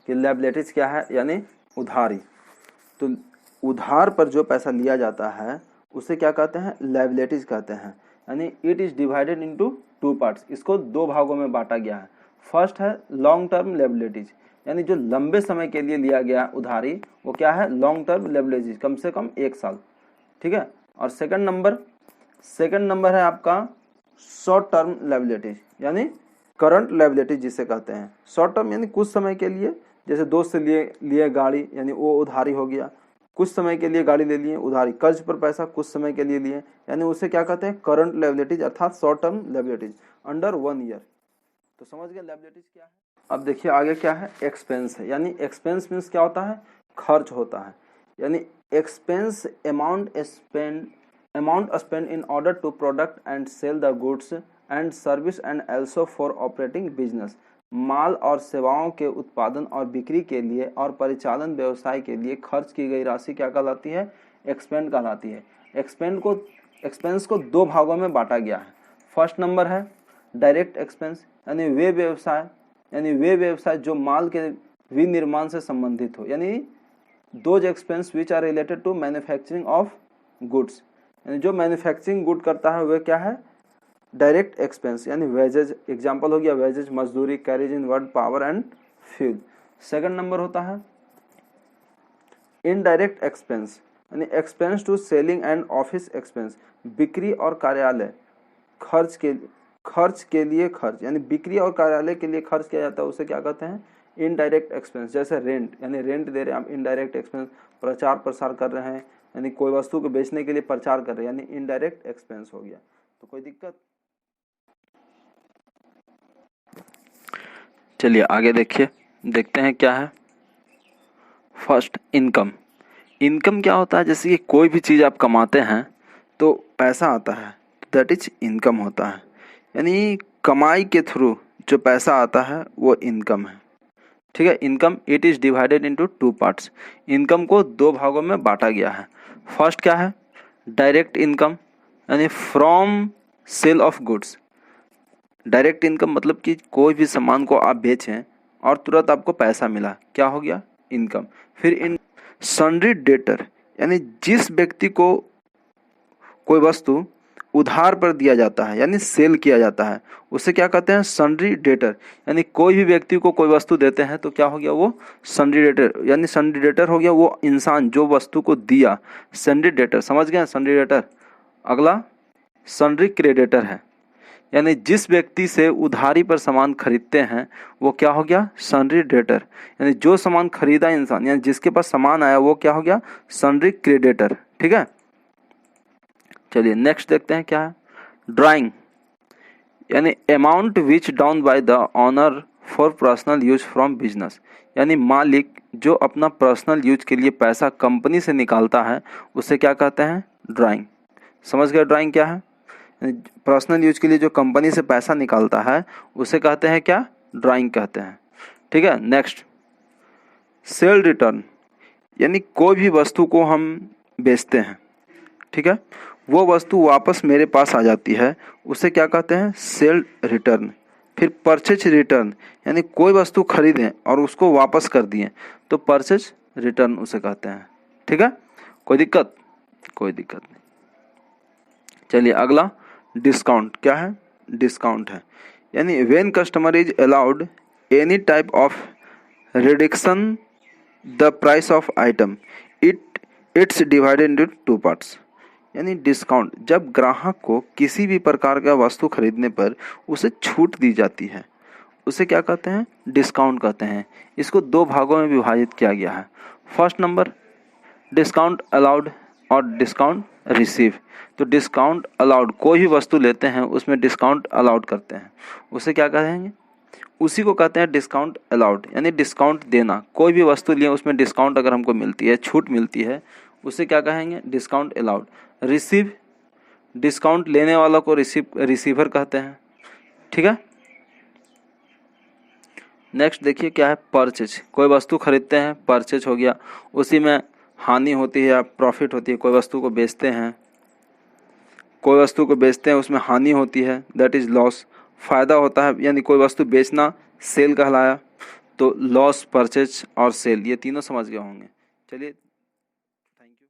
कि लायबिलिटीज क्या है, यानी उधारी। तो उधार पर जो पैसा लिया जाता है उसे क्या कहते हैं, लायबिलिटीज कहते हैं। यानी it is divided into two parts, इसको दो भागों में बांटा गया है। फर्स्ट है लॉन्ग टर्म लायबिलिटीज, यानी जो लंबे समय के लिए लिया गया उधारी वो क्या है, लॉन्ग टर्म लायबिलिटीज, कम से कम 1 साल, ठीक है। और सेकंड नंबर है आपका शॉर्ट टर्म लायबिलिटीज, यानी करंट लायबिलिटीज जिसे कहते हैं। शॉर्ट टर्म यानी कुछ समय के लिए, जैसे दोस्त से लिए गाड़ी, यानी वो उधारी हो गया, कुछ समय के लिए गाड़ी ले लिए उधारी, कर्ज पर पैसा कुछ समय के लिए लिए, यानी उसे क्या कहते हैं, करंट लायबिलिटीज अर्थात short term liabilities under 1 year. तो समझ गए लायबिलिटीज क्या है। अब देखिए आगे क्या है, एक्सपेंस है, यानी एक्सपेंस मीन्स क्या होता है, खर्च होता है। यानी expense amount spend in order to product and sell the goods and service and also for operating business, माल और सेवाओं के उत्पादन और बिक्री के लिए और परिचालन व्यवसाय के लिए खर्च की गई राशि क्या कहलाती है, एक्सपेंड कहलाती है। एक्सपेंस को दो भागों में बांटा गया है। फर्स्ट नंबर है डायरेक्ट एक्सपेंस, यानी वे व्यवसाय जो माल के विनिर्माण से संबंधित हो, यानी those expense which are related to manufacturing of goods, यानी जो मैन्युफैक्चरिंग गुड करता है वह क्या है, डायरेक्ट एक्सपेंस, यानी वेजेज, एग्जाम्पल हो गया वेजेज, मजदूरी, carriage inward, power and fuel. Second number होता है इनडायरेक्ट एक्सपेंस, यानी expense to selling and office expense, बिक्री और कार्यालय खर्च के लिए खर्च, यानी बिक्री और कार्यालय के लिए खर्च किया जाता है, उसे क्या कहते हैं, इनडायरेक्ट एक्सपेंस। जैसे रेंट, यानी रेंट दे रहे हैं आप, इनडायरेक्ट एक्सपेंस। प्रचार प्रसार कर रहे हैं, यानी कोई वस्तु को बेचने के लिए प्रचार कर रहे हैं, यानी इनडायरेक्ट एक्सपेंस हो गया। तो कोई दिक्कत। चलिए आगे देखते हैं क्या है। First income. इनकम क्या होता है, जैसे कि कोई भी चीज़ आप कमाते हैं तो पैसा आता है, दैट इज इनकम होता है। यानी कमाई के थ्रू जो पैसा आता है वो इनकम है, ठीक है। Income it is divided into two parts, income को दो भागों में बांटा गया है। फर्स्ट क्या है, डायरेक्ट इनकम, यानी from sale of goods. Direct income मतलब कि कोई भी सामान को आप बेचें और तुरंत आपको पैसा मिला, क्या हो गया, इनकम। फिर इन सन्ड्री डेटर, यानी जिस व्यक्ति को कोई वस्तु उधार पर दिया जाता है, यानी सेल किया जाता है, उसे क्या कहते हैं, सन्ड्री डेटर। यानी कोई भी व्यक्ति को कोई वस्तु देते हैं तो क्या हो गया, वो सन्ड्री डेटर, यानी सन्ड्री डेटर हो गया वो इंसान जो वस्तु को दिया, सन्ड्री डेटर। समझ गए सन्ड्री डेटर। अगला सन्ड्री क्रेडिटर है, यानी जिस व्यक्ति से उधारी पर सामान खरीदते हैं वो क्या हो गया, सन्ड्री डेटर। यानी जो सामान खरीदा इंसान, यानी जिसके पास सामान आया वो क्या हो गया, सन्ड्री क्रेडिटर, ठीक है। चलिए नेक्स्ट देखते हैं क्या है, ड्राइंग, यानी अमाउंट विच डाउन by the owner for personal use from business, यानी मालिक जो अपना पर्सनल यूज के लिए पैसा कंपनी से निकालता है उसे क्या कहते हैं, ड्राइंग। समझ गए ड्राइंग क्या है, पर्सनल यूज के लिए जो कंपनी से पैसा निकालता है उसे कहते हैं क्या, ड्राइंग कहते हैं, ठीक है। नेक्स्ट सेल रिटर्न, यानी कोई भी वस्तु को हम बेचते हैं, ठीक है, वो वस्तु वापस मेरे पास आ जाती है, उसे क्या कहते हैं, सेल रिटर्न। फिर परचेज रिटर्न, यानी कोई वस्तु खरीदें और उसको वापस कर दिए तो परचेज रिटर्न उसे कहते हैं, ठीक है। कोई दिक्कत नहीं। चलिए अगला डिस्काउंट, क्या है, डिस्काउंट है, यानी when customer is allowed any type of reduction the price of item, it's divided into two parts. यानी डिस्काउंट, जब ग्राहक को किसी भी प्रकार का वस्तु खरीदने पर उसे छूट दी जाती है उसे क्या कहते हैं, डिस्काउंट कहते हैं। इसको दो भागों में विभाजित किया गया है। फर्स्ट नंबर डिस्काउंट अलाउड और डिस्काउंट रिसीव। तो डिस्काउंट अलाउड, कोई भी वस्तु लेते हैं उसमें डिस्काउंट अलाउड करते हैं, उसे क्या कहेंगे, उसी को कहते हैं डिस्काउंट अलाउड, यानी डिस्काउंट देना। कोई भी वस्तु लिए उसमें डिस्काउंट अगर हमको मिलती है, छूट मिलती है, उसे क्या कहेंगे, डिस्काउंट अलाउड। रिसीव, डिस्काउंट लेने वाला को रिसीवर कहते हैं, ठीक है। नेक्स्ट देखिए क्या है, परचेज। कोई वस्तु खरीदते हैं, परचेज हो गया, उसी में हानि होती है या प्रॉफिट होती है। कोई वस्तु को बेचते हैं, उसमें हानि होती है, दैट इज लॉस। फायदा होता है, यानी कोई वस्तु बेचना सेल कहलाया। तो लॉस, परचेज और सेल, ये तीनों समझ गए होंगे। चलिए, थैंक यू।